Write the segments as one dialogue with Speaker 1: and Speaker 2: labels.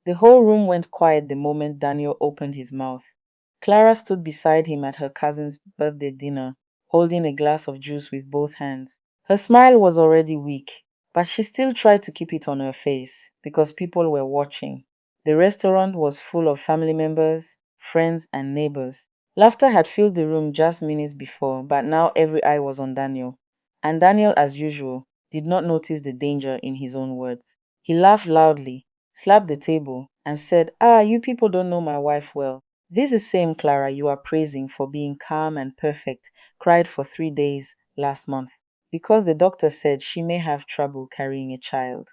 Speaker 1: The whole room went quiet the moment Daniel opened his mouth. Clara stood beside him at her cousin's birthday dinner, holding a glass of juice with both hands. Her smile was already weak, but she still tried to keep it on her face because people were watching. The restaurant was full of family members, friends, and neighbors. Laughter had filled the room just minutes before, but now every eye was on Daniel. And Daniel, as usual, did not notice the danger in his own words. He laughed loudly, slapped the table, and said, "Ah, you people don't know my wife well. This is same Clara you are praising for being calm and perfect, cried for 3 days last month, because the doctor said she may have trouble carrying a child."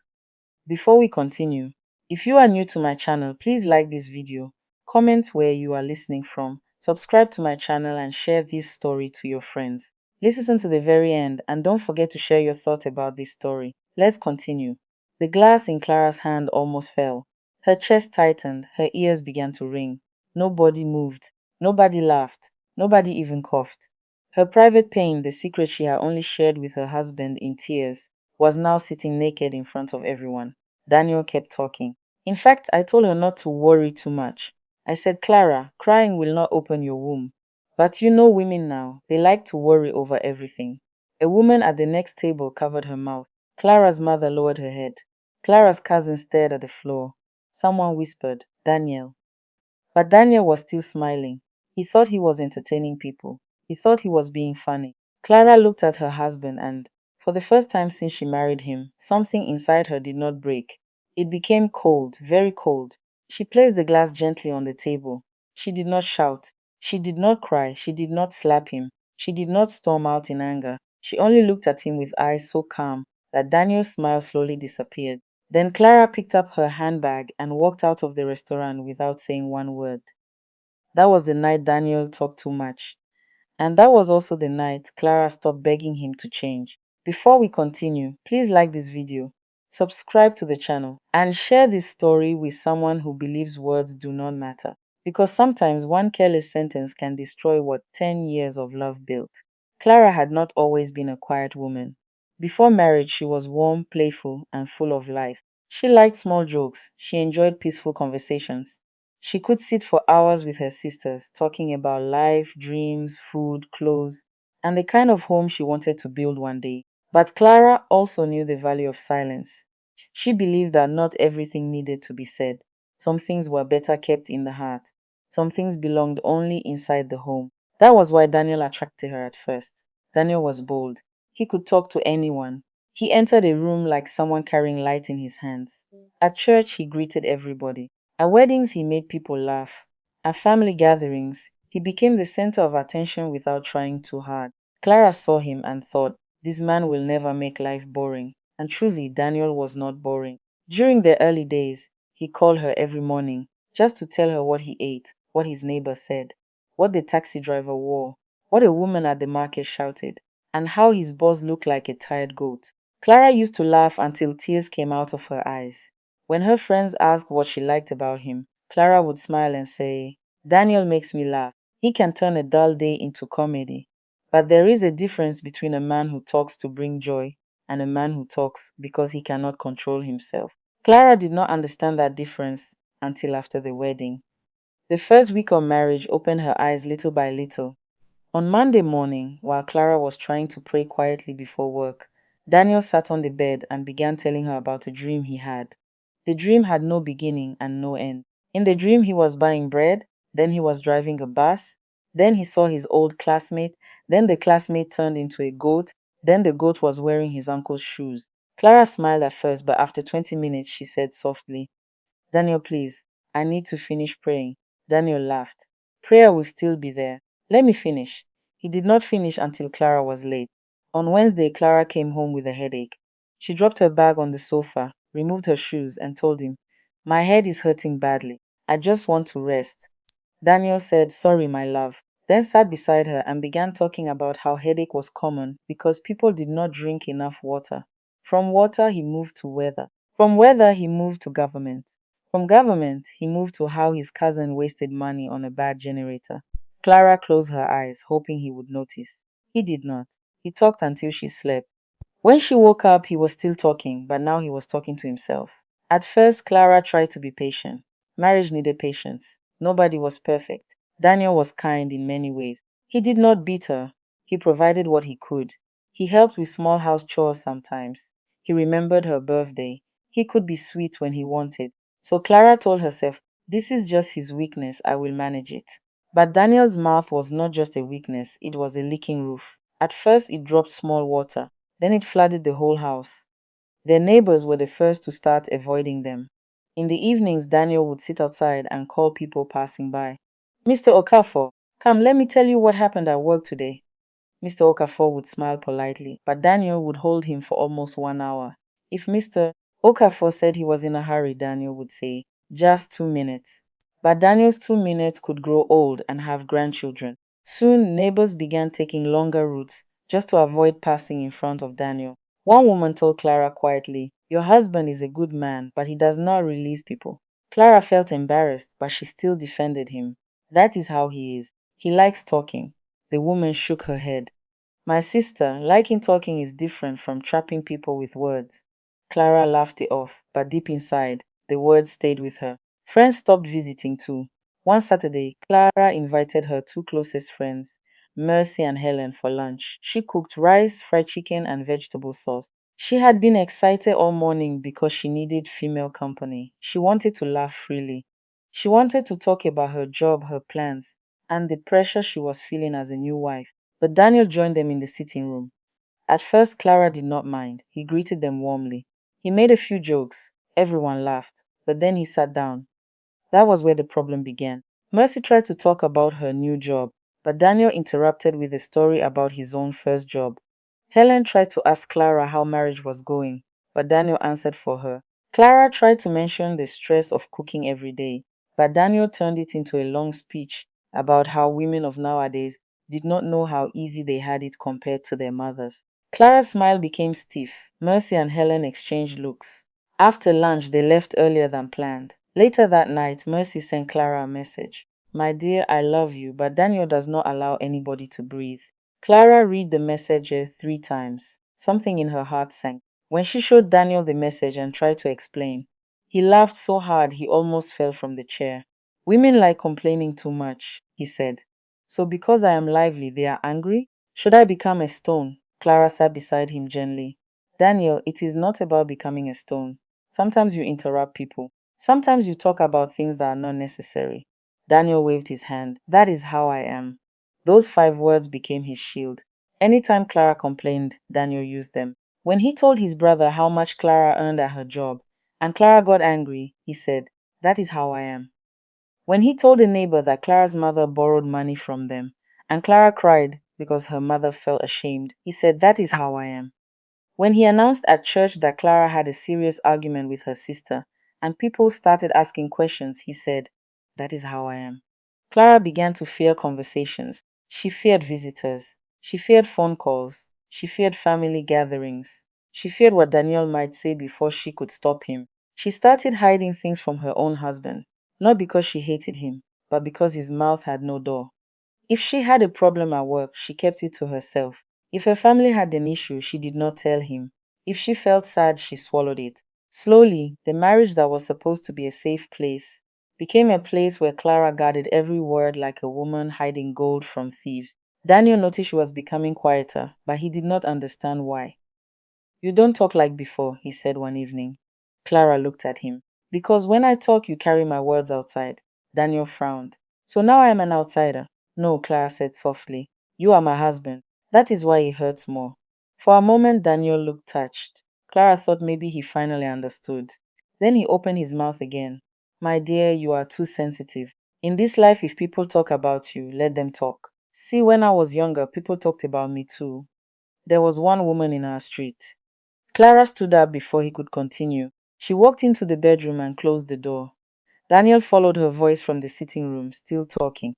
Speaker 1: Before we continue, if you are new to my channel, please like this video, comment where you are listening from, subscribe to my channel and share this story to your friends. Listen to the very end and don't forget to share your thoughts about this story. Let's continue. The glass in Clara's hand almost fell. Her chest tightened, her ears began to ring. Nobody moved, nobody laughed, nobody even coughed. Her private pain, the secret she had only shared with her husband in tears, was now sitting naked in front of everyone. Daniel kept talking. "In fact, I told her not to worry too much. I said, Clara, crying will not open your womb. But you know women now, they like to worry over everything." A woman at the next table covered her mouth. Clara's mother lowered her head. Clara's cousin stared at the floor. Someone whispered, "Daniel." But Daniel was still smiling. He thought he was entertaining people. He thought he was being funny. Clara looked at her husband and, for the first time since she married him, something inside her did not break. It became cold, very cold. She placed the glass gently on the table. She did not shout. She did not cry. She did not slap him. She did not storm out in anger. She only looked at him with eyes so calm that Daniel's smile slowly disappeared. Then Clara picked up her handbag and walked out of the restaurant without saying one word. That was the night Daniel talked too much. And that was also the night Clara stopped begging him to change. Before we continue, please like this video, subscribe to the channel, and share this story with someone who believes words do not matter. Because sometimes one careless sentence can destroy what 10 years of love built. Clara had not always been a quiet woman. Before marriage, she was warm, playful, and full of life. She liked small jokes. She enjoyed peaceful conversations. She could sit for hours with her sisters, talking about life, dreams, food, clothes, and the kind of home she wanted to build one day. But Clara also knew the value of silence. She believed that not everything needed to be said. Some things were better kept in the heart. Some things belonged only inside the home. That was why Daniel attracted her at first. Daniel was bold. He could talk to anyone. He entered a room like someone carrying light in his hands. At church, he greeted everybody. At weddings, he made people laugh. At family gatherings, he became the center of attention without trying too hard. Clara saw him and thought, this man will never make life boring. And truly, Daniel was not boring. During their early days, he called her every morning just to tell her what he ate, what his neighbor said, what the taxi driver wore, what a woman at the market shouted, and how his boss looked like a tired goat. Clara used to laugh until tears came out of her eyes. When her friends asked what she liked about him, Clara would smile and say, "Daniel makes me laugh. He can turn a dull day into comedy." But there is a difference between a man who talks to bring joy and a man who talks because he cannot control himself. Clara did not understand that difference until after the wedding. The first week of marriage opened her eyes little by little. On Monday morning, while Clara was trying to pray quietly before work, Daniel sat on the bed and began telling her about a dream he had. The dream had no beginning and no end. In the dream, he was buying bread, then he was driving a bus, then he saw his old classmate, then the classmate turned into a goat, then the goat was wearing his uncle's shoes. Clara smiled at first, but after 20 minutes, she said softly, "Daniel, please, I need to finish praying." Daniel laughed. "Prayer will still be there. Let me finish." He did not finish until Clara was late. On Wednesday, Clara came home with a headache. She dropped her bag on the sofa, removed her shoes, and told him, "My head is hurting badly. I just want to rest." Daniel said, "Sorry, my love," then sat beside her and began talking about how headache was common because people did not drink enough water. From water, he moved to weather. From weather, he moved to government. From government, he moved to how his cousin wasted money on a bad generator. Clara closed her eyes, hoping he would notice. He did not. He talked until she slept. When she woke up, he was still talking, but now he was talking to himself. At first, Clara tried to be patient. Marriage needed patience. Nobody was perfect. Daniel was kind in many ways. He did not beat her. He provided what he could. He helped with small house chores sometimes. He remembered her birthday. He could be sweet when he wanted. So Clara told herself, this is just his weakness, I will manage it. But Daniel's mouth was not just a weakness, it was a leaking roof. At first, it dropped small water. Then it flooded the whole house. Their neighbors were the first to start avoiding them. In the evenings, Daniel would sit outside and call people passing by. Mr. Okafor, come, let me tell you what happened at work today. Mr. Okafor would smile politely, but Daniel would hold him for almost 1 hour. If Mr. Okafor said he was in a hurry, Daniel would say, just 2 minutes. But Daniel's 2 minutes could grow old and have grandchildren. Soon, neighbors began taking longer routes just to avoid passing in front of Daniel. One woman told Clara quietly, your husband is a good man, but he does not release people. Clara felt embarrassed, but she still defended him. That is how he is. He likes talking. The woman shook her head. My sister, liking talking is different from trapping people with words. Clara laughed it off, but deep inside, the words stayed with her. Friends stopped visiting too. One Saturday, Clara invited her two closest friends, Mercy and Helen, for lunch. She cooked rice, fried chicken, and vegetable sauce. She had been excited all morning because she needed female company. She wanted to laugh freely. She wanted to talk about her job, her plans, and the pressure she was feeling as a new wife. But Daniel joined them in the sitting room. At first, Clara did not mind. He greeted them warmly. He made a few jokes. Everyone laughed. But then he sat down. That was where the problem began. Mercy tried to talk about her new job, but Daniel interrupted with a story about his own first job. Helen tried to ask Clara how marriage was going, but Daniel answered for her. Clara tried to mention the stress of cooking every day, but Daniel turned it into a long speech about how women of nowadays did not know how easy they had it compared to their mothers. Clara's smile became stiff. Mercy and Helen exchanged looks. After lunch, they left earlier than planned. Later that night, Mercy sent Clara a message. My dear, I love you, but Daniel does not allow anybody to breathe. Clara read the message 3 times. Something in her heart sank. When she showed Daniel the message and tried to explain, he laughed so hard he almost fell from the chair. Women like complaining too much, he said. So because I am lively, they are angry? Should I become a stone? Clara sat beside him gently. Daniel, it is not about becoming a stone. Sometimes you interrupt people. Sometimes you talk about things that are not necessary. Daniel waved his hand. That is how I am. Those 5 words became his shield. Anytime Clara complained, Daniel used them. When he told his brother how much Clara earned at her job, and Clara got angry, he said, that is how I am. When he told a neighbor that Clara's mother borrowed money from them, and Clara cried because her mother felt ashamed, he said, that is how I am. When he announced at church that Clara had a serious argument with her sister, and people started asking questions, he said, that is how I am. Clara began to fear conversations. She feared visitors. She feared phone calls. She feared family gatherings. She feared what Daniel might say before she could stop him. She started hiding things from her own husband, not because she hated him, but because his mouth had no door. If she had a problem at work, she kept it to herself. If her family had an issue, she did not tell him. If she felt sad, she swallowed it. Slowly, the marriage that was supposed to be a safe place became a place where Clara guarded every word like a woman hiding gold from thieves. Daniel noticed she was becoming quieter, but he did not understand why. You don't talk like before, he said one evening. Clara looked at him. Because when I talk, you carry my words outside. Daniel frowned. So now I am an outsider. No, Clara said softly. You are my husband. That is why it hurts more. For a moment, Daniel looked touched. Clara thought maybe he finally understood. Then he opened his mouth again. My dear, you are too sensitive. In this life, if people talk about you, let them talk. See, when I was younger, people talked about me too. There was one woman in our street. Clara stood up before he could continue. She walked into the bedroom and closed the door. Daniel followed her voice from the sitting room, still talking.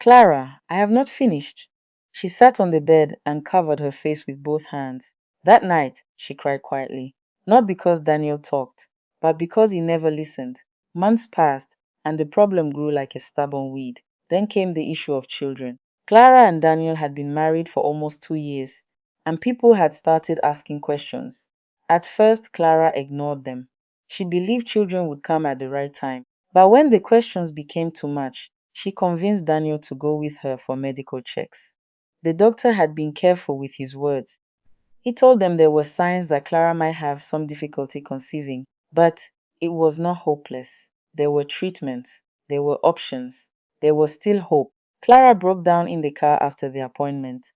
Speaker 1: Clara, I have not finished. She sat on the bed and covered her face with both hands. That night, she cried quietly, not because Daniel talked, but because he never listened. Months passed, and the problem grew like a stubborn weed. Then came the issue of children. Clara and Daniel had been married for almost 2 years, and people had started asking questions. At first, Clara ignored them. She believed children would come at the right time. But when the questions became too much, she convinced Daniel to go with her for medical checks. The doctor had been careful with his words. He told them there were signs that Clara might have some difficulty conceiving, but it was not hopeless. There were treatments, there were options, there was still hope. Clara broke down in the car after the appointment.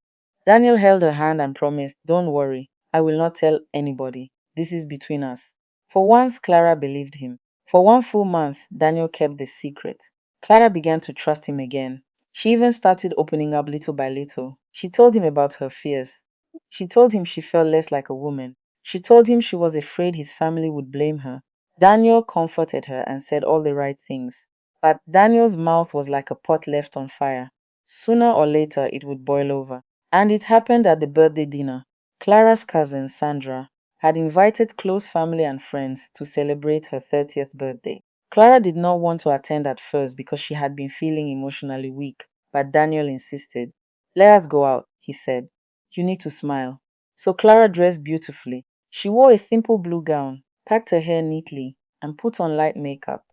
Speaker 1: Daniel held her hand and promised, "Don't worry, I will not tell anybody. This is between us." For once, Clara believed him. For 1 full month, Daniel kept the secret. Clara began to trust him again. She even started opening up little by little. She told him about her fears. She told him she felt less like a woman. She told him she was afraid his family would blame her. Daniel comforted her and said all the right things. But Daniel's mouth was like a pot left on fire. Sooner or later, it would boil over. And it happened at the birthday dinner. Clara's cousin, Sandra, had invited close family and friends to celebrate her 30th birthday. Clara did not want to attend at first because she had been feeling emotionally weak, but Daniel insisted. "Let us go out," he said. "You need to smile." So Clara dressed beautifully. She wore a simple blue gown, packed her hair neatly, and put on light makeup.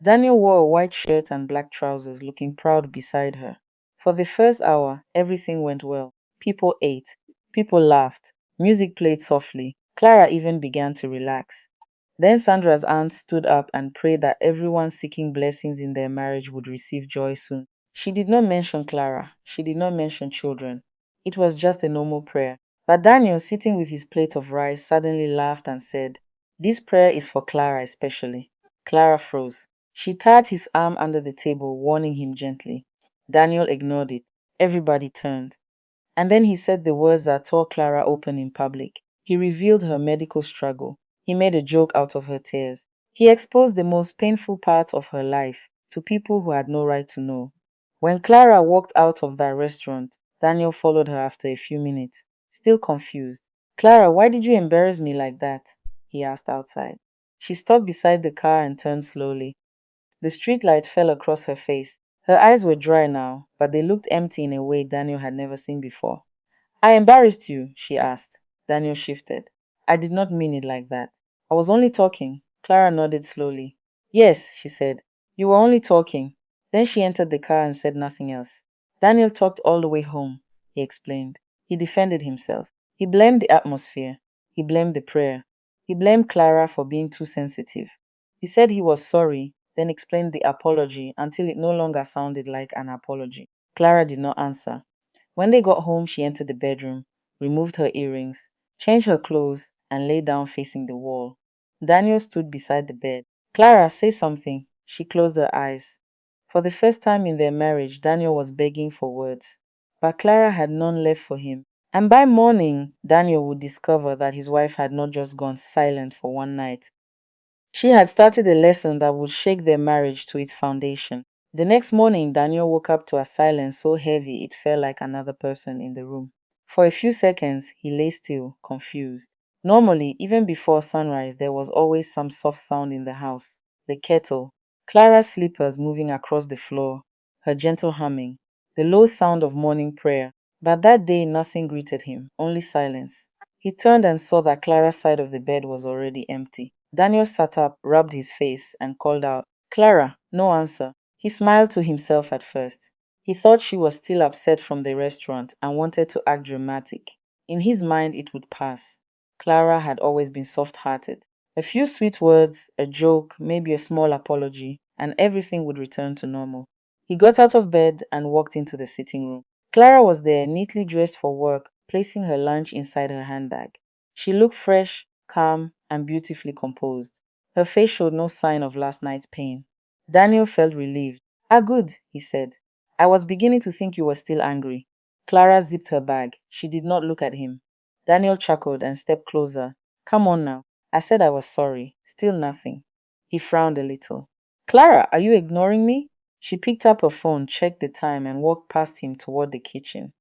Speaker 1: Daniel wore a white shirt and black trousers, looking proud beside her. For the first hour, everything went well. People ate. People laughed. Music played softly. Clara even began to relax. Then Sandra's aunt stood up and prayed that everyone seeking blessings in their marriage would receive joy soon. She did not mention Clara. She did not mention children. It was just a normal prayer. But Daniel, sitting with his plate of rice, suddenly laughed and said, "This prayer is for Clara especially." Clara froze. She tied his arm under the table, warning him gently. Daniel ignored it. Everybody turned. And then he said the words that tore Clara open in public. He revealed her medical struggle. He made a joke out of her tears. He exposed the most painful part of her life to people who had no right to know. When Clara walked out of that restaurant, Daniel followed her after a few minutes, still confused. "Clara, why did you embarrass me like that?" he asked outside. She stopped beside the car and turned slowly. The streetlight fell across her face. Her eyes were dry now, but they looked empty in a way Daniel had never seen before. "I embarrassed you?" she asked. Daniel shifted. "I did not mean it like that. I was only talking." Clara nodded slowly. "Yes," she said. "You were only talking." Then she entered the car and said nothing else. "Daniel talked all the way home," he explained. He defended himself. He blamed the atmosphere. He blamed the prayer. He blamed Clara for being too sensitive. He said he was sorry, then explained the apology until it no longer sounded like an apology. Clara did not answer. When they got home, she entered the bedroom, removed her earrings, changed her clothes, and lay down facing the wall. Daniel stood beside the bed. "Clara, say something." She closed her eyes. For the first time in their marriage, Daniel was begging for words. But Clara had none left for him. And by morning, Daniel would discover that his wife had not just gone silent for one night. She had started a lesson that would shake their marriage to its foundation. The next morning, Daniel woke up to a silence so heavy it felt like another person in the room. For a few seconds, he lay still, confused. Normally, even before sunrise, there was always some soft sound in the house. The kettle, Clara's slippers moving across the floor, her gentle humming, the low sound of morning prayer. But that day, nothing greeted him, only silence. He turned and saw that Clara's side of the bed was already empty. Daniel sat up, rubbed his face, and called out, "Clara!" No answer. He smiled to himself at first. He thought she was still upset from the restaurant and wanted to act dramatic. In his mind, it would pass. Clara had always been soft-hearted. A few sweet words, a joke, maybe a small apology, and everything would return to normal. He got out of bed and walked into the sitting room. Clara was there, neatly dressed for work, placing her lunch inside her handbag. She looked fresh, calm, and beautifully composed. Her face showed no sign of last night's pain. Daniel felt relieved. "Ah, good," he said. "I was beginning to think you were still angry." Clara zipped her bag. She did not look at him. Daniel chuckled and stepped closer. "Come on now. I said I was sorry. Still nothing." He frowned a little. "Clara, are you ignoring me?" She picked up her phone, checked the time, and walked past him toward the kitchen.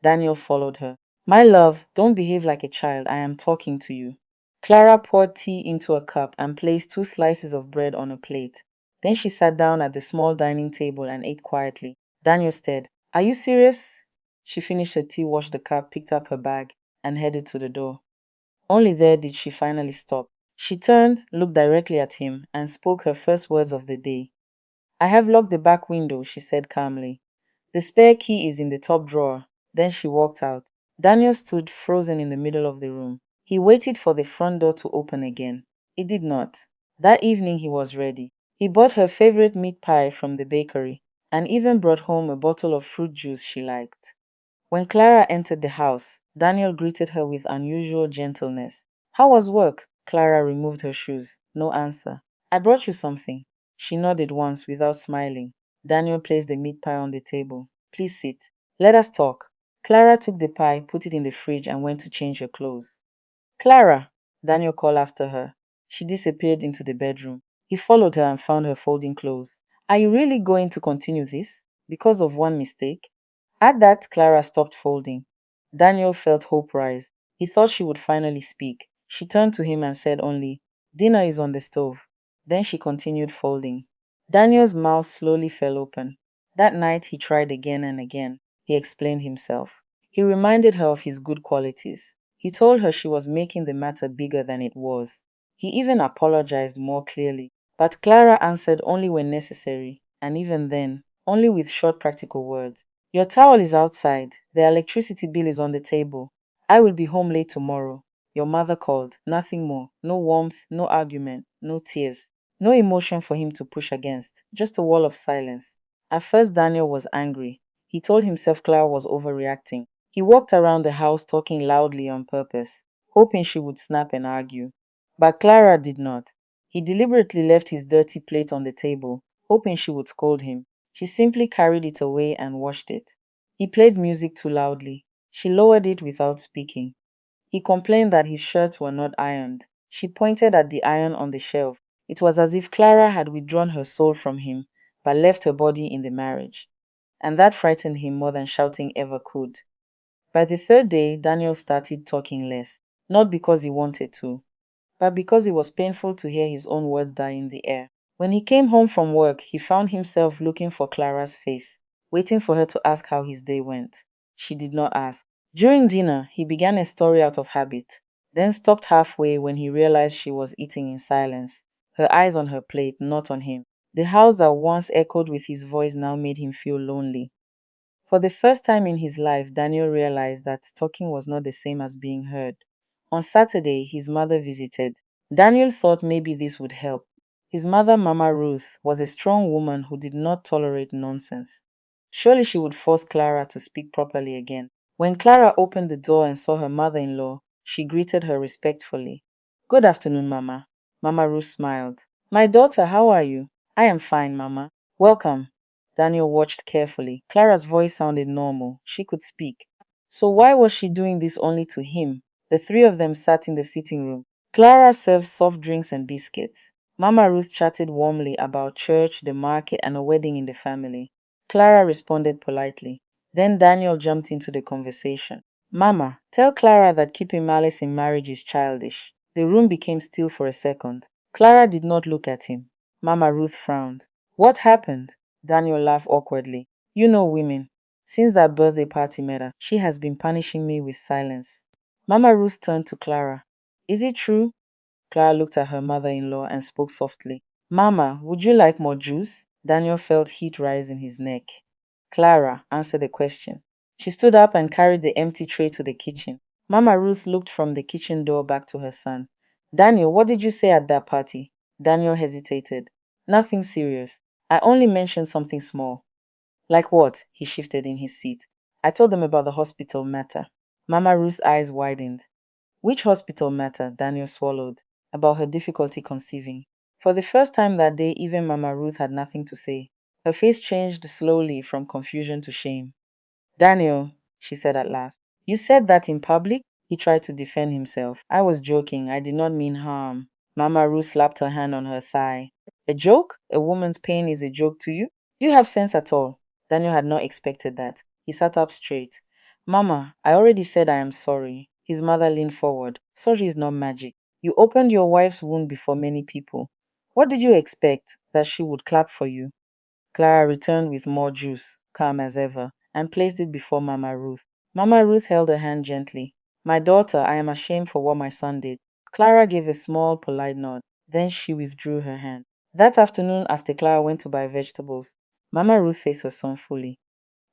Speaker 1: Daniel followed her. "My love, don't behave like a child. I am talking to you." Clara poured tea into a cup and placed 2 slices of bread on a plate. Then she sat down at the small dining table and ate quietly. Daniel stared. "Are you serious?" She finished her tea, washed the cup, picked up her bag, and headed to the door. Only there did she finally stop. She turned, looked directly at him, and spoke her first words of the day. I have locked the back window, she said calmly. The spare key is in the top drawer. Then she walked out. Daniel stood frozen in the middle of the room. He waited for the front door to open again. It did not. That evening he was ready. He bought her favorite meat pie from the bakery and even brought home a bottle of fruit juice she liked. When Clara entered the house, Daniel greeted her with unusual gentleness. How was work? Clara removed her shoes. No answer. I brought you something. She nodded once without smiling. Daniel placed the meat pie on the table. Please sit. Let us talk. Clara took the pie, put it in the fridge, and went to change her clothes. Clara! Daniel called after her. She disappeared into the bedroom. He followed her and found her folding clothes. Are you really going to continue this? Because of one mistake? At that, Clara stopped folding. Daniel felt hope rise. He thought she would finally speak. She turned to him and said only, Dinner is on the stove. Then she continued folding. Daniel's mouth slowly fell open. That night he tried again and again. He explained himself. He reminded her of his good qualities. He told her she was making the matter bigger than it was. He even apologized more clearly. But Clara answered only when necessary, and even then, only with short practical words. Your towel is outside. The electricity bill is on the table. I will be home late tomorrow. Your mother called. Nothing more. No warmth, no argument, no tears. No emotion for him to push against. Just a wall of silence. At first Daniel was angry. He told himself Clara was overreacting. He walked around the house talking loudly on purpose, hoping she would snap and argue. But Clara did not. He deliberately left his dirty plate on the table, hoping she would scold him. She simply carried it away and washed it. He played music too loudly. She lowered it without speaking. He complained that his shirts were not ironed. She pointed at the iron on the shelf. It was as if Clara had withdrawn her soul from him, but left her body in the marriage. And that frightened him more than shouting ever could. By the third day, Daniel started talking less, not because he wanted to, but because it was painful to hear his own words die in the air. When he came home from work, he found himself looking for Clara's face, waiting for her to ask how his day went. She did not ask. During dinner, he began a story out of habit, then stopped halfway when he realized she was eating in silence, her eyes on her plate, not on him. The house that once echoed with his voice now made him feel lonely. For the first time in his life, Daniel realized that talking was not the same as being heard. On Saturday, his mother visited. Daniel thought maybe this would help. His mother, Mama Ruth, was a strong woman who did not tolerate nonsense. Surely she would force Clara to speak properly again. When Clara opened the door and saw her mother-in-law, she greeted her respectfully. Good afternoon, Mama. Mama Ruth smiled. My daughter, how are you? I am fine, Mama. Welcome. Daniel watched carefully. Clara's voice sounded normal. She could speak. So why was she doing this only to him? The three of them sat in the sitting room. Clara served soft drinks and biscuits. Mama Ruth chatted warmly about church, the market, and a wedding in the family. Clara responded politely. Then Daniel jumped into the conversation. Mama, tell Clara that keeping malice in marriage is childish. The room became still for a second. Clara did not look at him. Mama Ruth frowned. What happened? Daniel laughed awkwardly. You know women. Since that birthday party met her, she has been punishing me with silence. Mama Ruth turned to Clara. Is it true? Clara looked at her mother-in-law and spoke softly. Mama, would you like more juice? Daniel felt heat rise in his neck. Clara, answered the question. She stood up and carried the empty tray to the kitchen. Mama Ruth looked from the kitchen door back to her son. Daniel, what did you say at that party? Daniel hesitated. Nothing serious. I only mentioned something small. Like what? He shifted in his seat. I told them about the hospital matter. Mama Ruth's eyes widened. Which hospital matter? Daniel swallowed. About her difficulty conceiving. For the first time that day, even Mama Ruth had nothing to say. Her face changed slowly from confusion to shame. Daniel, she said at last, you said that in public? He tried to defend himself. I was joking. I did not mean harm. Mama Ruth slapped her hand on her thigh. A joke? A woman's pain is a joke to you? Do you have sense at all? Daniel had not expected that. He sat up straight. Mama, I already said I am sorry. His mother leaned forward. Sorry is not magic. You opened your wife's wound before many people. What did you expect? That she would clap for you? Clara returned with more juice, calm as ever, and placed it before Mama Ruth. Mama Ruth held her hand gently. My daughter, I am ashamed for what my son did. Clara gave a small, polite nod. Then she withdrew her hand. That afternoon, after Clara went to buy vegetables, Mama Ruth faced her son fully.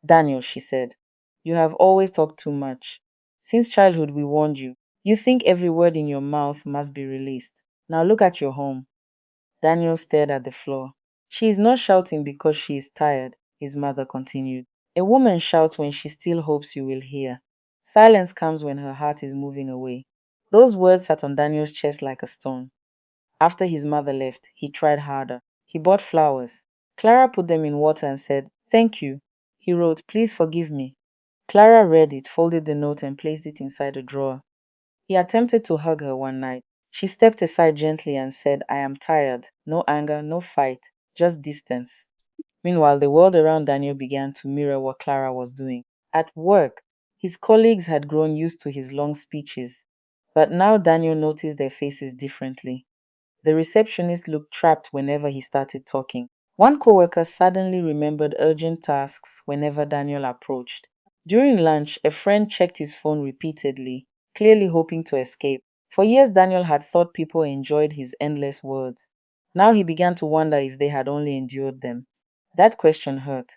Speaker 1: Daniel, she said, you have always talked too much. Since childhood, we warned you. You think every word in your mouth must be released. Now look at your home. Daniel stared at the floor. She is not shouting because she is tired, his mother continued. A woman shouts when she still hopes you will hear. Silence comes when her heart is moving away. Those words sat on Daniel's chest like a stone. After his mother left, he tried harder. He bought flowers. Clara put them in water and said, "Thank you." He wrote, "Please forgive me." Clara read it, folded the note, and placed it inside a drawer. He attempted to hug her one night. She stepped aside gently and said, "I am tired. No anger, no fight, just distance." Meanwhile, the world around Daniel began to mirror what Clara was doing. At work, his colleagues had grown used to his long speeches. But now Daniel noticed their faces differently. The receptionist looked trapped whenever he started talking. One coworker suddenly remembered urgent tasks whenever Daniel approached. During lunch, a friend checked his phone repeatedly, clearly hoping to escape. For years, Daniel had thought people enjoyed his endless words. Now he began to wonder if they had only endured them. That question hurt.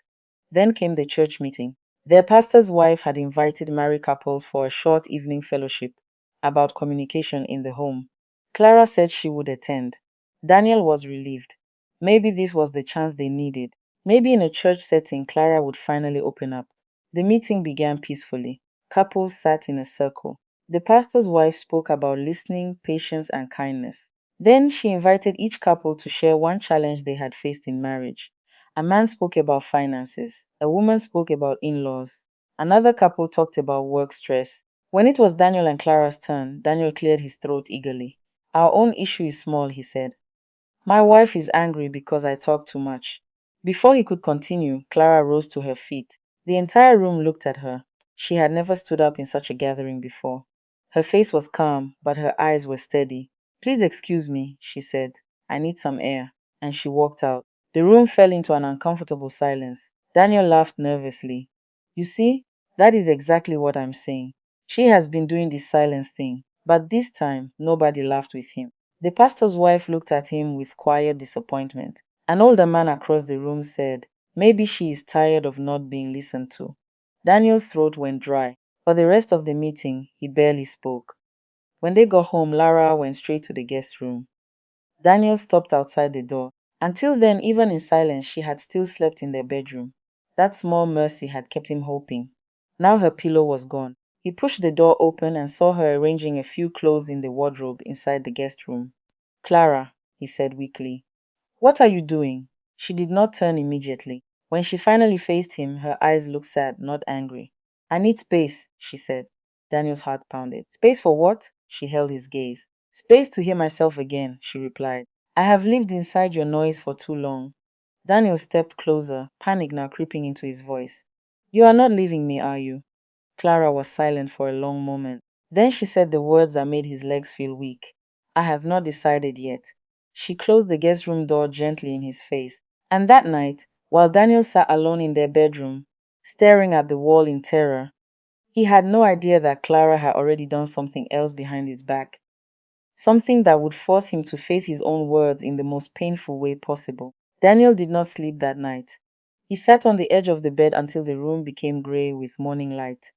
Speaker 1: Then came the church meeting. Their pastor's wife had invited married couples for a short evening fellowship about communication in the home. Clara said she would attend. Daniel was relieved. Maybe this was the chance they needed. Maybe in a church setting, Clara would finally open up. The meeting began peacefully. Couples sat in a circle. The pastor's wife spoke about listening, patience, and kindness. Then she invited each couple to share one challenge they had faced in marriage. A man spoke about finances. A woman spoke about in-laws. Another couple talked about work stress. When it was Daniel and Clara's turn, Daniel cleared his throat eagerly. "Our own issue is small," he said. "My wife is angry because I talk too much." Before he could continue, Clara rose to her feet. The entire room looked at her. She had never stood up in such a gathering before. Her face was calm, but her eyes were steady. "Please excuse me," she said. "I need some air." And she walked out. The room fell into an uncomfortable silence. Daniel laughed nervously. "You see, that is exactly what I'm saying. She has been doing this silence thing." But this time, nobody laughed with him. The pastor's wife looked at him with quiet disappointment. An older man across the room said, "Maybe she is tired of not being listened to." Daniel's throat went dry. For the rest of the meeting, he barely spoke. When they got home, Lara went straight to the guest room. Daniel stopped outside the door. Until then, even in silence, she had still slept in their bedroom. That small mercy had kept him hoping. Now her pillow was gone. He pushed the door open and saw her arranging a few clothes in the wardrobe inside the guest room. "Clara," he said weakly, "what are you doing?" She did not turn immediately. When she finally faced him, her eyes looked sad, not angry. "I need space," she said. Daniel's heart pounded. "Space for what?" She held his gaze. "Space to hear myself again," she replied. "I have lived inside your noise for too long." Daniel stepped closer, panic now creeping into his voice. "You are not leaving me, are you?" Clara was silent for a long moment. Then she said the words that made his legs feel weak. "I have not decided yet." She closed the guest room door gently in his face. And that night, while Daniel sat alone in their bedroom, staring at the wall in terror, he had no idea that Clara had already done something else behind his back. Something that would force him to face his own words in the most painful way possible. Daniel did not sleep that night. He sat on the edge of the bed until the room became gray with morning light.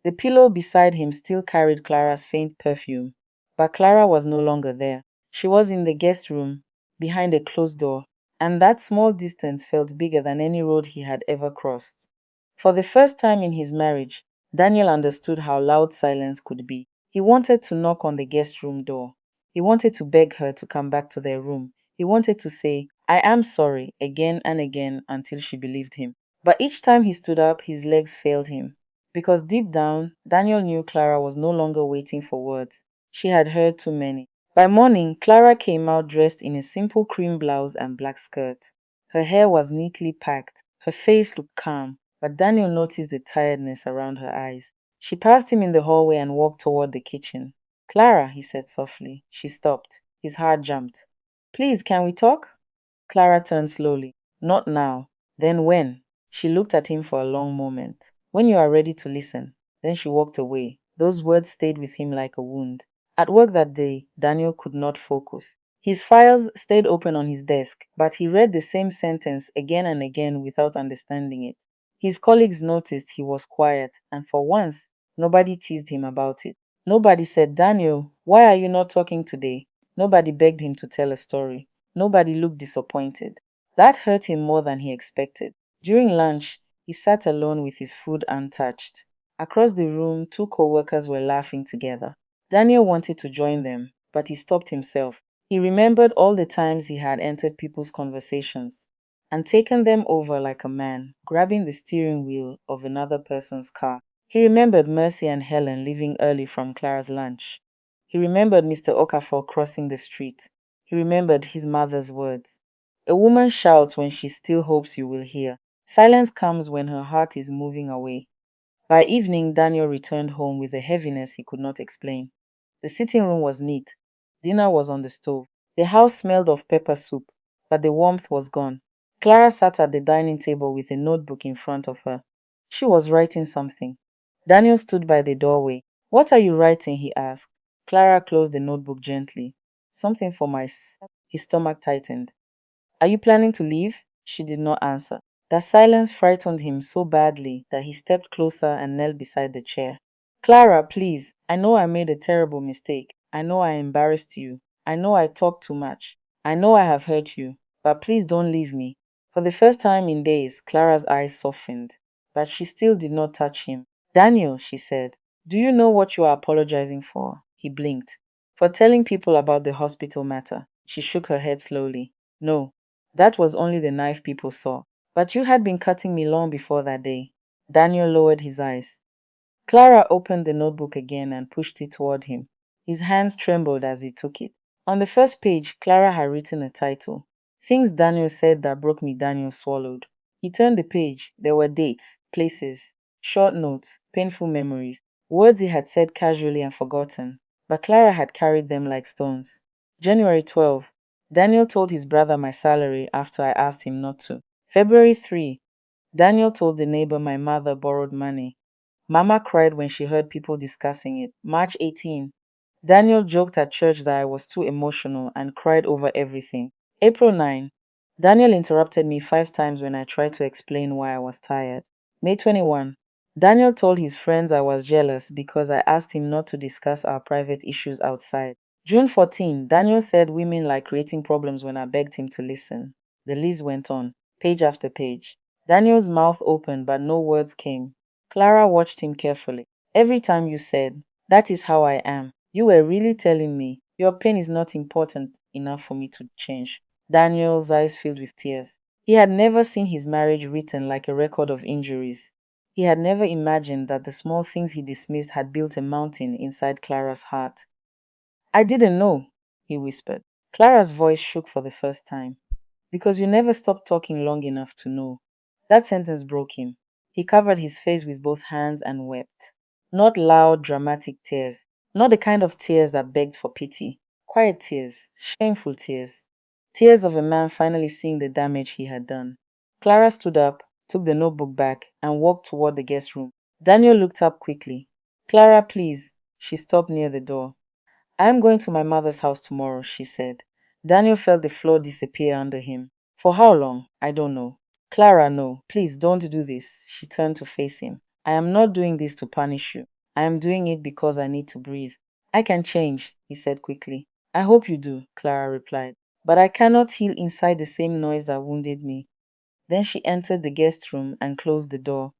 Speaker 1: The pillow beside him still carried Clara's faint perfume, but Clara was no longer there. She was in the guest room, behind a closed door, and that small distance felt bigger than any road he had ever crossed. For the first time in his marriage, Daniel understood how loud silence could be. He wanted to knock on the guest room door. He wanted to beg her to come back to their room. He wanted to say, "I am sorry," again and again until she believed him. But each time he stood up, his legs failed him. Because deep down, Daniel knew Clara was no longer waiting for words. She had heard too many. By morning, Clara came out dressed in a simple cream blouse and black skirt. Her hair was neatly packed. Her face looked calm, but Daniel noticed the tiredness around her eyes. She passed him in the hallway and walked toward the kitchen. "Clara," he said softly. She stopped. His heart jumped. "Please, can we talk?" Clara turned slowly. "Not now." "Then when?" She looked at him for a long moment. "When you are ready to listen." Then she walked away. Those words stayed with him like a wound. At work that day, Daniel could not focus. His files stayed open on his desk, but he read the same sentence again and again without understanding it. His colleagues noticed he was quiet, and for once, nobody teased him about it. Nobody said, Daniel, why are you not talking today? Nobody begged him to tell a story. Nobody looked disappointed. That hurt him more than he expected. During lunch, he sat alone with his food untouched. Across the room, two co-workers were laughing together. Daniel wanted to join them, but he stopped himself. He remembered all the times he had entered people's conversations and taken them over like a man, grabbing the steering wheel of another person's car. He remembered Mercy and Helen leaving early from Clara's lunch. He remembered Mr. Okafor crossing the street. He remembered his mother's words. A woman shouts when she still hopes you will hear. Silence comes when her heart is moving away. By evening, Daniel returned home with a heaviness he could not explain. The sitting room was neat. Dinner was on the stove. The house smelled of pepper soup, but the warmth was gone. Clara sat at the dining table with a notebook in front of her. She was writing something. Daniel stood by the doorway. What are you writing? He asked. Clara closed the notebook gently. Something for His stomach tightened. Are you planning to leave? She did not answer. That silence frightened him so badly that he stepped closer and knelt beside the chair. Clara, please, I know I made a terrible mistake. I know I embarrassed you. I know I talked too much. I know I have hurt you. But please don't leave me. For the first time in days, Clara's eyes softened, but she still did not touch him. Daniel, she said, do you know what you are apologizing for? He blinked. For telling people about the hospital matter. She shook her head slowly. No, that was only the knife people saw. But you had been cutting me long before that day. Daniel lowered his eyes. Clara opened the notebook again and pushed it toward him. His hands trembled as he took it. On the first page, Clara had written a title. Things Daniel said that broke me, Daniel swallowed. He turned the page. There were dates, places, short notes, painful memories, words he had said casually and forgotten. But Clara had carried them like stones. January 12. Daniel told his brother my salary after I asked him not to. February 3. Daniel told the neighbor my mother borrowed money. Mama cried when she heard people discussing it. March 18. Daniel joked at church that I was too emotional and cried over everything. April 9. Daniel interrupted me 5 times when I tried to explain why I was tired. May 21. Daniel told his friends I was jealous because I asked him not to discuss our private issues outside. June 14. Daniel said women like creating problems when I begged him to listen. The list went on, page after page. Daniel's mouth opened, but no words came. Clara watched him carefully. Every time you said, that is how I am, you were really telling me, your pain is not important enough for me to change. Daniel's eyes filled with tears. He had never seen his marriage written like a record of injuries. He had never imagined that the small things he dismissed had built a mountain inside Clara's heart. I didn't know, he whispered. Clara's voice shook for the first time. Because you never stopped talking long enough to know. That sentence broke him. He covered his face with both hands and wept. Not loud, dramatic tears. Not the kind of tears that begged for pity. Quiet tears. Shameful tears. Tears of a man finally seeing the damage he had done. Clara stood up, took the notebook back, and walked toward the guest room. Daniel looked up quickly. Clara, please. She stopped near the door. I am going to my mother's house tomorrow, she said. Daniel felt the floor disappear under him. For how long? I don't know. Clara, no. Please don't do this. She turned to face him. I am not doing this to punish you. I am doing it because I need to breathe. I can change, he said quickly. I hope you do, Clara replied. But I cannot heal inside the same noise that wounded me. Then she entered the guest room and closed the door.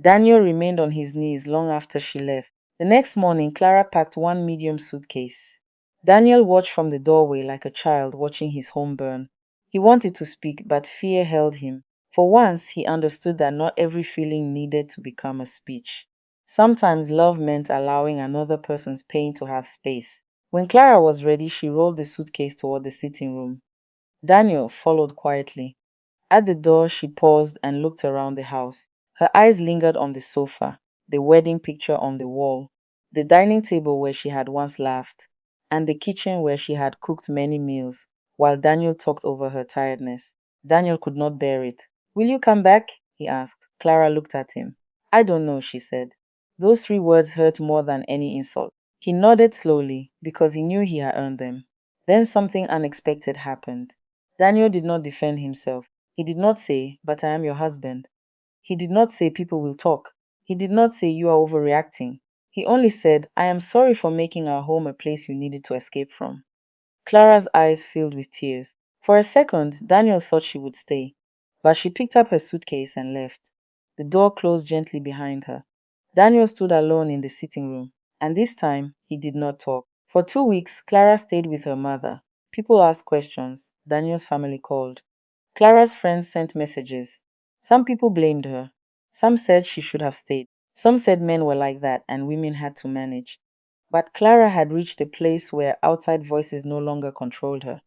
Speaker 1: Daniel remained on his knees long after she left. The next morning, Clara packed one medium suitcase. Daniel watched from the doorway like a child watching his home burn. He wanted to speak, but fear held him. For once, he understood that not every feeling needed to become a speech. Sometimes love meant allowing another person's pain to have space. When Clara was ready, she rolled the suitcase toward the sitting room. Daniel followed quietly. At the door, she paused and looked around the house. Her eyes lingered on the sofa, the wedding picture on the wall, the dining table where she had once laughed, and the kitchen where she had cooked many meals, while Daniel talked over her tiredness. Daniel could not bear it. Will you come back? He asked. Clara looked at him. I don't know, she said. Those 3 words hurt more than any insult. He nodded slowly because he knew he had earned them. Then something unexpected happened. Daniel did not defend himself. He did not say, "But I am your husband." He did not say, "People will talk." He did not say, "You are overreacting." He only said, "I am sorry for making our home a place you needed to escape from." Clara's eyes filled with tears. For a second, Daniel thought she would stay, but she picked up her suitcase and left. The door closed gently behind her. Daniel stood alone in the sitting room, and this time he did not talk. For 2 weeks, Clara stayed with her mother. People asked questions. Daniel's family called. Clara's friends sent messages. Some people blamed her. Some said she should have stayed. Some said men were like that and women had to manage. But Clara had reached a place where outside voices no longer controlled her.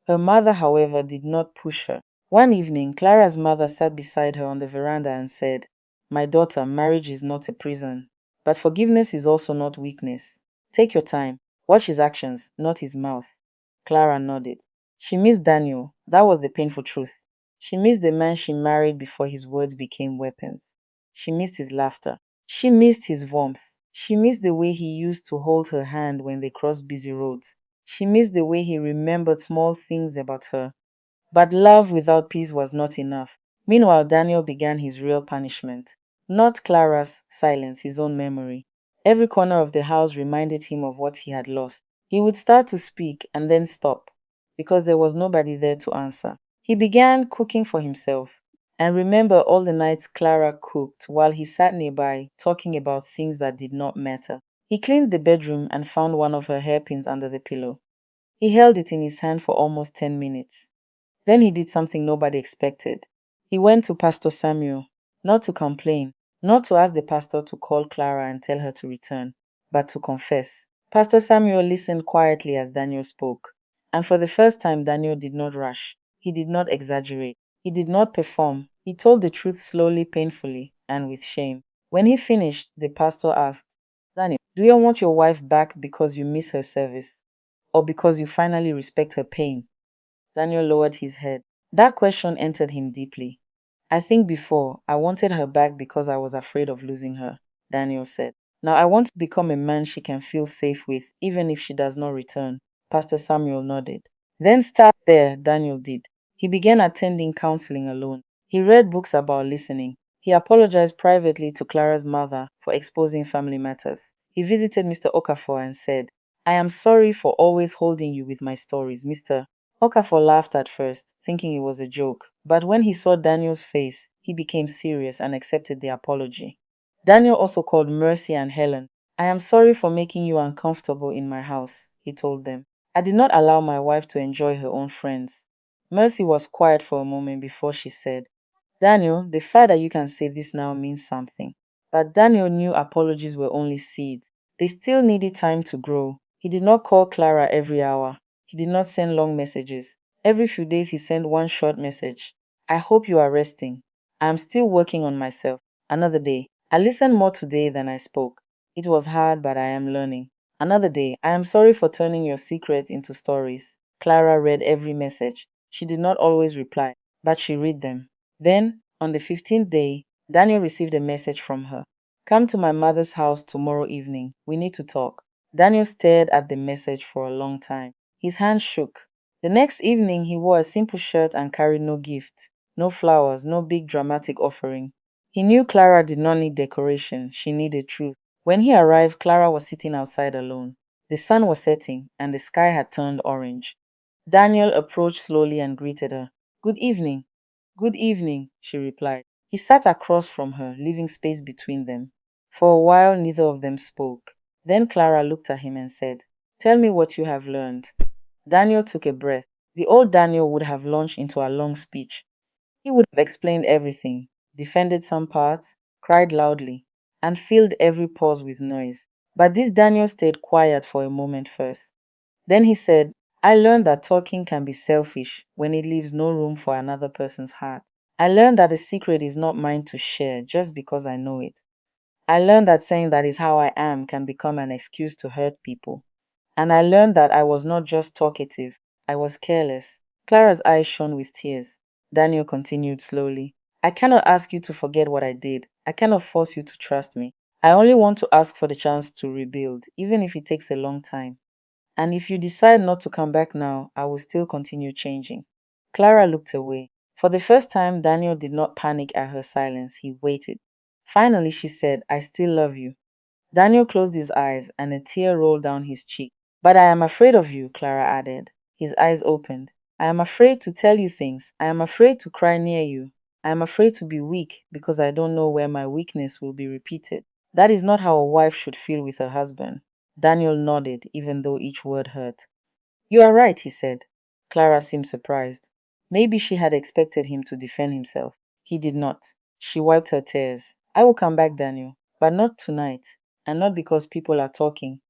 Speaker 1: Her mother, however, did not push her. One evening, Clara's mother sat beside her on the veranda and said, "My daughter, marriage is not a prison. But forgiveness is also not weakness. Take your time. Watch his actions, not his mouth." Clara nodded. She missed Daniel. That was the painful truth. She missed the man she married before his words became weapons. She missed his laughter. She missed his warmth. She missed the way he used to hold her hand when they crossed busy roads. She missed the way he remembered small things about her. But love without peace was not enough. Meanwhile, Daniel began his real punishment. Not Clara's silence, his own memory. Every corner of the house reminded him of what he had lost. He would start to speak and then stop, because there was nobody there to answer. He began cooking for himself, and remember all the nights Clara cooked while he sat nearby talking about things that did not matter. He cleaned the bedroom and found one of her hairpins under the pillow. He held it in his hand for almost 10 minutes. Then he did something nobody expected. He went to Pastor Samuel, not to complain, not to ask the pastor to call Clara and tell her to return, but to confess. Pastor Samuel listened quietly as Daniel spoke, and for the first time Daniel did not rush. He did not exaggerate. He did not perform. He told the truth slowly, painfully, and with shame. When he finished, the pastor asked, "Daniel, do you want your wife back because you miss her service, or because you finally respect her pain?" Daniel lowered his head. That question entered him deeply. "I think before, I wanted her back because I was afraid of losing her," Daniel said. "Now I want to become a man she can feel safe with, even if she does not return." Pastor Samuel nodded. "Then start there," Daniel did. He began attending counseling alone. He read books about listening. He apologized privately to Clara's mother for exposing family matters. He visited Mr. Okafor and said, "I am sorry for always holding you with my stories, Mr." Okafor laughed at first, thinking it was a joke, but when he saw Daniel's face, he became serious and accepted the apology. Daniel also called Mercy and Helen. "I am sorry for making you uncomfortable in my house," he told them. "I did not allow my wife to enjoy her own friends." Mercy was quiet for a moment before she said, "Daniel, the fact that you can say this now means something." But Daniel knew apologies were only seeds. They still needed time to grow. He did not call Clara every hour. He did not send long messages. Every few days he sent one short message. "I hope you are resting. I am still working on myself." Another day, "I listened more today than I spoke. It was hard, but I am learning." Another day, "I am sorry for turning your secrets into stories." Clara read every message. She did not always reply, but she read them. Then, on the 15th day, Daniel received a message from her. "Come to my mother's house tomorrow evening. We need to talk." Daniel stared at the message for a long time. His hand shook. The next evening, he wore a simple shirt and carried no gift, no flowers, no big dramatic offering. He knew Clara did not need decoration. She needed truth. When he arrived, Clara was sitting outside alone. The sun was setting, and the sky had turned orange. Daniel approached slowly and greeted her. "Good evening." "Good evening," she replied. He sat across from her, leaving space between them. For a while, neither of them spoke. Then Clara looked at him and said, "Tell me what you have learned." Daniel took a breath. The old Daniel would have launched into a long speech. He would have explained everything, defended some parts, cried loudly, and filled every pause with noise. But this Daniel stayed quiet for a moment first. Then he said, "I learned that talking can be selfish when it leaves no room for another person's heart. I learned that a secret is not mine to share just because I know it. I learned that saying that is how I am can become an excuse to hurt people. And I learned that I was not just talkative, I was careless." Clara's eyes shone with tears. Daniel continued slowly, "I cannot ask you to forget what I did. I cannot force you to trust me. I only want to ask for the chance to rebuild, even if it takes a long time. And if you decide not to come back now, I will still continue changing. Clara looked away. For the first time, Daniel did not panic at her silence. He waited. Finally, she said, I still love you. Daniel closed his eyes and a tear rolled down his cheek. But I am afraid of you, Clara added. His eyes opened. I am afraid to tell you things. I am afraid to cry near you. I am afraid to be weak because I don't know where my weakness will be repeated. That is not how a wife should feel with her husband. Daniel nodded, even though each word hurt. You are right, he said. Clara seemed surprised. Maybe she had expected him to defend himself. He did not. She wiped her tears. I will come back, Daniel, but not tonight, and not because people are talking.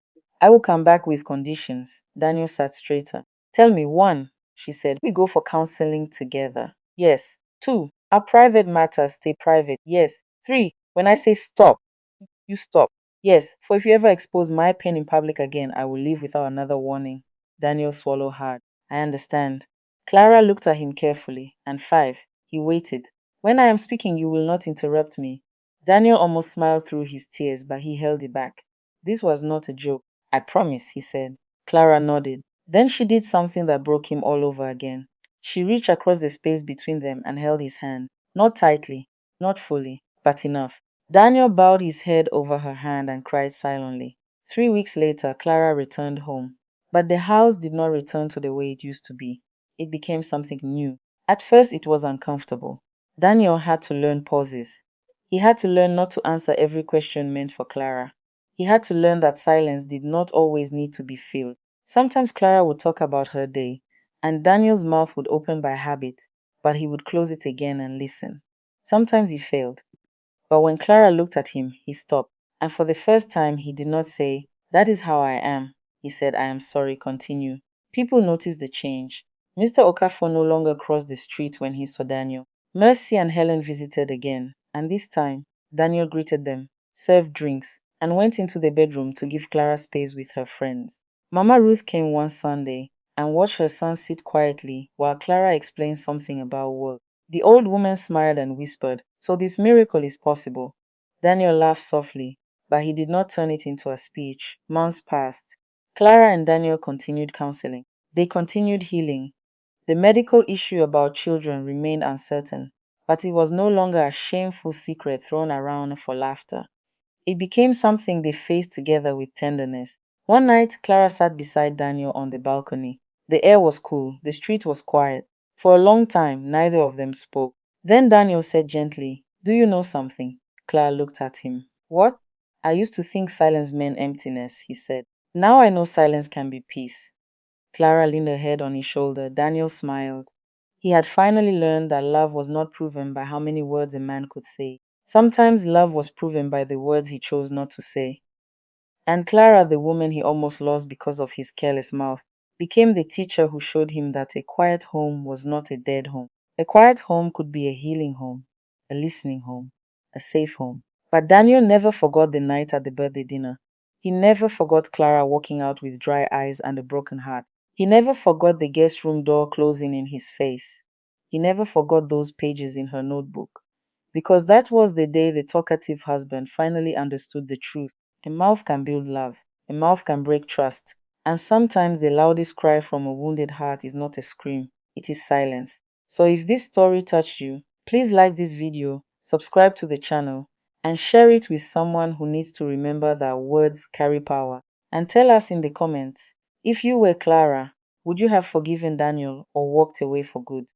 Speaker 1: I will come back with conditions. Daniel sat straighter. Tell me, one, she said, we go for counseling together. Yes. Two, our private matters stay private. Yes. Three, when I say stop, you stop. Yes, for if you ever expose my pain in public again, I will leave without another warning. Daniel swallowed hard. I understand. Clara looked at him carefully. And five, he waited. When I am speaking, you will not interrupt me. Daniel almost smiled through his tears, but he held it back. This was not a joke. I promise, he said. Clara nodded. Then she did something that broke him all over again. She reached across the space between them and held his hand. Not tightly, not fully, but enough. Daniel bowed his head over her hand and cried silently. 3 weeks later, Clara returned home. But the house did not return to the way it used to be. It became something new. At first, it was uncomfortable. Daniel had to learn pauses. He had to learn not to answer every question meant for Clara. He had to learn that silence did not always need to be filled. Sometimes Clara would talk about her day, and Daniel's mouth would open by habit, but he would close it again and listen. Sometimes he failed. But when Clara looked at him, he stopped, and for the first time he did not say, That is how I am. He said, I am sorry, continue. People noticed the change. Mr. Okafor no longer crossed the street when he saw Daniel. Mercy and Helen visited again, and this time, Daniel greeted them, served drinks, and went into the bedroom to give Clara space with her friends. Mama Ruth came one Sunday and watched her son sit quietly while Clara explained something about work. The old woman smiled and whispered, So this miracle is possible. Daniel laughed softly, but he did not turn it into a speech. Months passed. Clara and Daniel continued counseling. They continued healing. The medical issue about children remained uncertain, but it was no longer a shameful secret thrown around for laughter. It became something they faced together with tenderness. One night, Clara sat beside Daniel on the balcony. The air was cool, the street was quiet. For a long time, neither of them spoke. Then Daniel said gently, Do you know something? Clara looked at him. What? I used to think silence meant emptiness, he said. Now I know silence can be peace. Clara leaned her head on his shoulder. Daniel smiled. He had finally learned that love was not proven by how many words a man could say. Sometimes love was proven by the words he chose not to say. And Clara, the woman he almost lost because of his careless mouth, became the teacher who showed him that a quiet home was not a dead home. A quiet home could be a healing home, a listening home, a safe home. But Daniel never forgot the night at the birthday dinner. He never forgot Clara walking out with dry eyes and a broken heart. He never forgot the guest room door closing in his face. He never forgot those pages in her notebook. Because that was the day the talkative husband finally understood the truth. A mouth can build love. A mouth can break trust. And sometimes the loudest cry from a wounded heart is not a scream. It is silence. So if this story touched you, please like this video, subscribe to the channel, and share it with someone who needs to remember that words carry power. And tell us in the comments, if you were Clara, would you have forgiven Daniel or walked away for good?